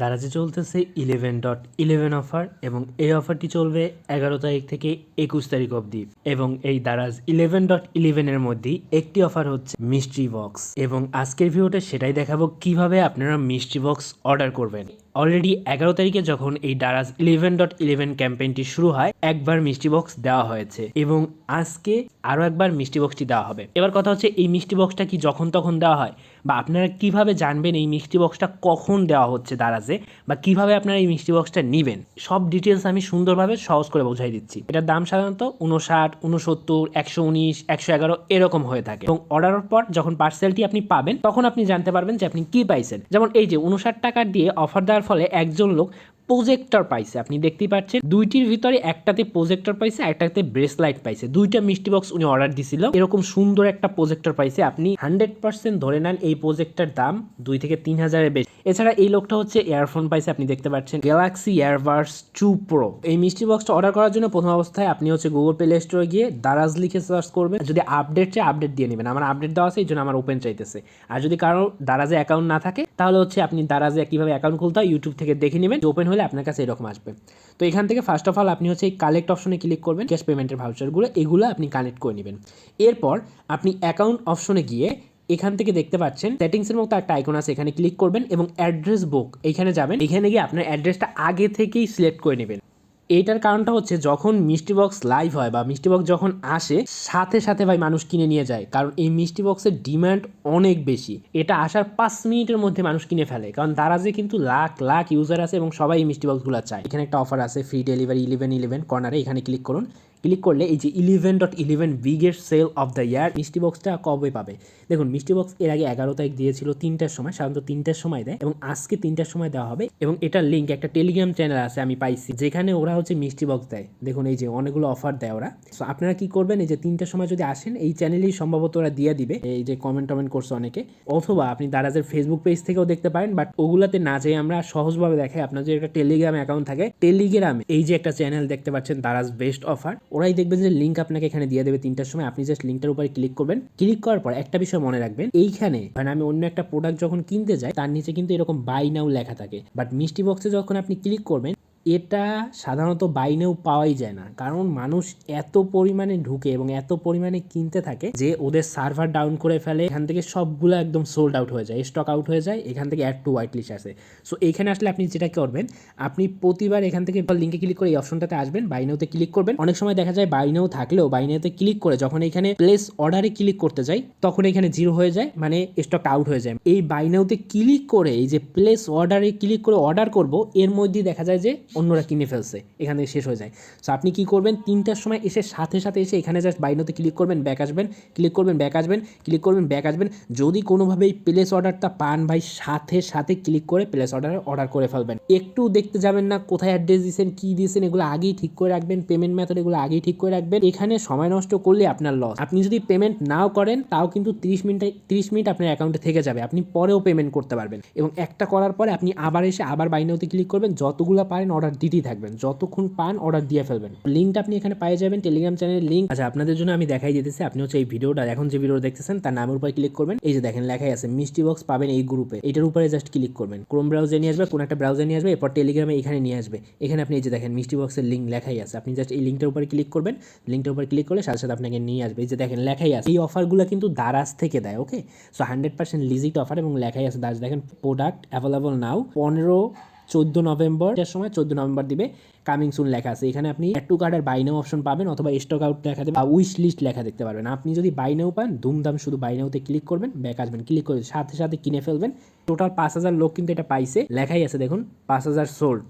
দারাজে চলতেছে 11.11 অফার এবং এই অফারটি চলবে 11 তারিখ থেকে 21 তারিখ অবধি। এবং এই দারাজ 11.11 এর মধ্যেই একটি অফার হচ্ছে মিস্ট্রি বক্স, এবং আজকের ভিডিওতে সেটাই দেখাবো কিভাবে আপনারা মিস্ট্রি বক্স অর্ডার করবেন। অলরেডি 11 তারিখে যখন এই দারাজ 11.11 ক্যাম্পেইনটি শুরু হয়, একবার মিস্ট্রি বক্স দেওয়া হয়েছে এবং আজকে আরও একবার মিস্ট্রি বক্সটি দেওয়া হবে। এবার কথা হচ্ছে, এই মিস্ট্রি বক্সটা কি যখন তখন দেওয়া হয়, বা আপনারা কিভাবে জানবেন এই মিস্ট্রি বক্সটা কখন দেওয়া হচ্ছে দারাজে, বা কিভাবে আপনারা এই মিষ্টি বক্সটা নেবেন, সব ডিটেলস আমি সুন্দরভাবে সহজ করে বোঝাই দিচ্ছি। এটার দাম সাধারণত 59, 69, 119, 111 এরকম হয়ে থাকে। এবং অর্ডারের পর যখন পার্সেলটি আপনি পাবেন তখন আপনি জানতে পারবেন যে আপনি কি পাইছেন। যেমন এই যে 59 টাকা দিয়ে অফার দেওয়ার ফলে একজন লোক প্রজেক্টর পাইছে, আপনি দেখতেই পাচ্ছেন। দুইটির ভিতরে একটাতে প্রজেক্টর পাইছে, একটাতে ব্রেসলাইট পাইছে। দুইটা মিষ্টি বক্স উনি অর্ডার দিছিল, এরকম সুন্দর একটা প্রজেক্টর পাইছে। আপনি 100% ধরে নেন এই প্রজেক্টর দাম 2 থেকে 3 হাজারের বেশি। এছাড়া এই লোকটা হচ্ছে ইয়ারফোন পাইছে, আপনি দেখতে পাচ্ছেন গ্যালাক্সি এয়ারবাডস 2 প্রো। এই মিষ্টি বক্সটা অর্ডার করার জন্য প্রথম অবস্থায় আপনি হচ্ছে গুগল প্লে স্টোরে গিয়ে দারাজ লিখে সার্চ করবেন। যদি আপডেট চাই আপডেট দিয়ে নেবেন, আমার আপডেট দেওয়া আছে এই জন্য আমার ওপেন চাইতেছে। আর যদি কারো দারাজে অ্যাকাউন্ট না থাকে তাহলে হচ্ছে আপনি দারাজে কিভাবে অ্যাকাউন্ট খুলতে হয় ইউটিউব থেকে দেখে নেবেন, ওপেন হলে আপনার কাছে এরকম আসবে। তো এখান থেকে ফার্স্ট অফ অল আপনি হচ্ছে এই কালেক্ট অপশনে ক্লিক করবেন, ক্যাশ পেমেন্টের ভাউচারগুলো এগুলো আপনি কানেক্ট করে নেবেন। এরপর আপনি অ্যাকাউন্ট অপশনে গিয়ে এখান থেকে দেখতে পাচ্ছেন সেটিংসের মতো একটা আইকন আছে, এখানে ক্লিক করবেন এবং অ্যাড্রেস বুক এইখানে যাবেন। এখানে গিয়ে আপনার অ্যাড্রেসটা আগে থেকেই সিলেক্ট করে নেবেন। এইটার কারণটা হচ্ছে যখন মিষ্টি বক্স লাইভ হয় বা মিষ্টি বক্স যখন আসে সাথে সাথে ভাই মানুষ কিনে নিয়ে যায়, কারণ এই মিষ্টি বক্সের ডিমান্ড অনেক বেশি। এটা আসার 5 মিনিটের মধ্যে মানুষ কিনে ফেলে, কারণ দারাজে কিন্তু লাখ লাখ ইউজার আছে এবং সবাই এই মিষ্টি বক্সগুলো চায়। এখানে একটা অফার আছে, ফ্রি ডেলিভারি 11.11 কর্নারে, এখানে ক্লিক করুন। ক্লিক করলে এই যে 11.11 biggest sale of the year মিষ্টি বক্সটা কবে পাবে। দেখুন মিষ্টি বক্স এর আগে 11 তারিখ দিয়েছিল 3টার সময়, সাধারণত 3টার সময় দেয়, এবং আজকে 3টার সময় দেওয়া হবে। এবং এটার লিঙ্ক একটা টেলিগ্রাম চ্যানেল আছে আমি পাইছি, যেখানে ওরা হচ্ছে মিষ্টি বক্স দেয়। দেখুন এই যে অনেকগুলো অফার দেয় ওরা। সো আপনারা কি করবেন, এই যে 3টার সময় যদি আসেন এই চ্যানেলেই সম্ভবত ওরা দিয়ে দিবে। এই যে কমেন্ট করছে অনেকে, অথবা আপনি দারাজের ফেসবুক পেজ থেকেও দেখতে পারেন, বাট ওগুলাতে না যেয়ে আমরা সহজভাবে দেখাই। আপনার যে একটা টেলিগ্রাম অ্যাকাউন্ট থাকে, টেলিগ্রামে এই যে একটা চ্যানেল দেখতে পাচ্ছেন দারাজ বেস্ট অফার, ওরাই দেখবেন যে লিঙ্ক আপনাকে এখানে দিয়ে দেবে 3টার সময়। আপনি জাস্ট লিঙ্কটার উপরে ক্লিক করবেন। ক্লিক করার পর একটা বিষয় মনে রাখবেন, এইখানে মানে আমি অন্য একটা প্রোডাক্ট যখন কিনতে যাই তার নিচে কিন্তু এরকম বাই নাও লেখা থাকে, বাট মিষ্টি বক্সে যখন আপনি ক্লিক করবেন এটা সাধারণত বাইনেও পাওয়াই যায় না, কারণ মানুষ এত পরিমাণে ঢুকে এবং এত পরিমাণে কিনতে থাকে যে ওদের সার্ভার ডাউন করে ফেলে। এখান থেকে সবগুলো একদম সোল্ড আউট হয়ে যায়, স্টক আউট হয়ে যায়। এখান থেকে অ্যাড টু হোয়াইট লিস্ট আসে। সো এইখানে আসলে আপনি যেটা করবেন, আপনি প্রতিবার এখান থেকে লিঙ্কে ক্লিক করে এই অপশনটাতে আসবেন, বাইনেওতে ক্লিক করবেন। অনেক সময় দেখা যায় বাইনেও থাকলেও বাইনেওতে ক্লিক করে যখন এখানে প্লেস অর্ডারে ক্লিক করতে যাই তখন এখানে 0 হয়ে যায়, মানে স্টক আউট হয়ে যায়। এই বাইনেওতে ক্লিক করে এই যে প্লেস অর্ডারে ক্লিক করে অর্ডার করব, এর মধ্যে দেখা যায় যে অন্যরা কিনে ফেলছে, এখান থেকে শেষ হয়ে যায়। সো আপনি কি করবেন, 3টার সময় এসে সাথে সাথে এসে এখানে জাস্ট বাইনোতে ক্লিক করবেন, ব্যাক আসবেন, ক্লিক করবেন, ব্যাক আসবেন, ক্লিক করবেন, ব্যাক আসবেন। যদি কোনোভাবে এই প্লেস অর্ডারটা পান ভাই, সাথে সাথে ক্লিক করে প্লেস অর্ডার করে ফেলবেন। একটু দেখতে যাবেন না কোথায় অ্যাড্রেস দিয়েছেন, কি দিয়েছেন, এগুলো আগেই ঠিক করে রাখবেন। পেমেন্ট মেথড এগুলো আগেই ঠিক করে রাখবেন। এখানে সময় নষ্ট করলে আপনার লস। আপনি যদি পেমেন্ট নাও করেন তাও কিন্তু 30 মিনিট আপনার অ্যাকাউন্টে থেকে যাবে, আপনি পরেও পেমেন্ট করতে পারবেন। এবং একটা করার পরে আপনি আবার এসে আবার বাইনোতে ক্লিক করবেন, যতগুলো পারেন অর্ডার দিতেই থাকবেন, যতক্ষণ পান অর্ডার দিয়ে ফেলবেন। লিঙ্কটা আপনি এখানে পেয়ে যাবেন, টেলিগ্রাম চ্যানেলের লিঙ্ক। আচ্ছা আপনাদের জন্য আমি দেখাই দিতেছি। আপনি হচ্ছে এই ভিডিওটা এখন যে ভিডিও দেখতেছেন তার নামের উপরে ক্লিক করবেন। এই যে দেখেন লেখাই আছে মিষ্টি বক্স পাবেন এই গ্রুপে, এটার উপরে জাস্ট ক্লিক করবেন। ক্রোম ব্রাউজারে নিয়ে আসবে, কোন একটা ব্রাউজার নিয়ে আসবে, এরপর টেলিগ্রামে এখানে নিয়ে আসবে। এখানে আপনি এই যে দেখেন মিষ্টি বক্সের লিঙ্ক লেখাই আছে, আপনি জাস্ট এই লিঙ্কটার উপরে ক্লিক করবেন। লিঙ্কটার উপরে ক্লিক করলে সাথে সাথে আপনাকে নিয়ে আসবে। এই যে দেখেন লেখাই আছে, এই অফারগুলো কিন্তু দারাজ থেকে দেয়। ওকে, সো 100% লিজিট অফার এবং লেখাই আছে দারাজ। দেখেন প্রোডাক্ট অ্যাভেলেবল নাও 14 নভেম্বর সময় 14 নভেম্বর দিবে, কামিং সুন লেখা আছে। এখানে আপনি অ্যাড টু কার্টের বাই নাও অপশন পাবেন, অথবা স্টক আউট লেখা দেবে, বা উইশ লিস্ট লেখা দেখতে পারবেন। আপনি যদি বাই নাও পান ধুমধাম শুধু বাই নাওতে ক্লিক করবেন, ব্যাক আসবেন, ক্লিক করে সাথে সাথে কিনে ফেলবেন। টোটাল 5,000 লোক কিন্তু এটা পাইছে, লেখাই আছে দেখুন 5,000 সোল্ড।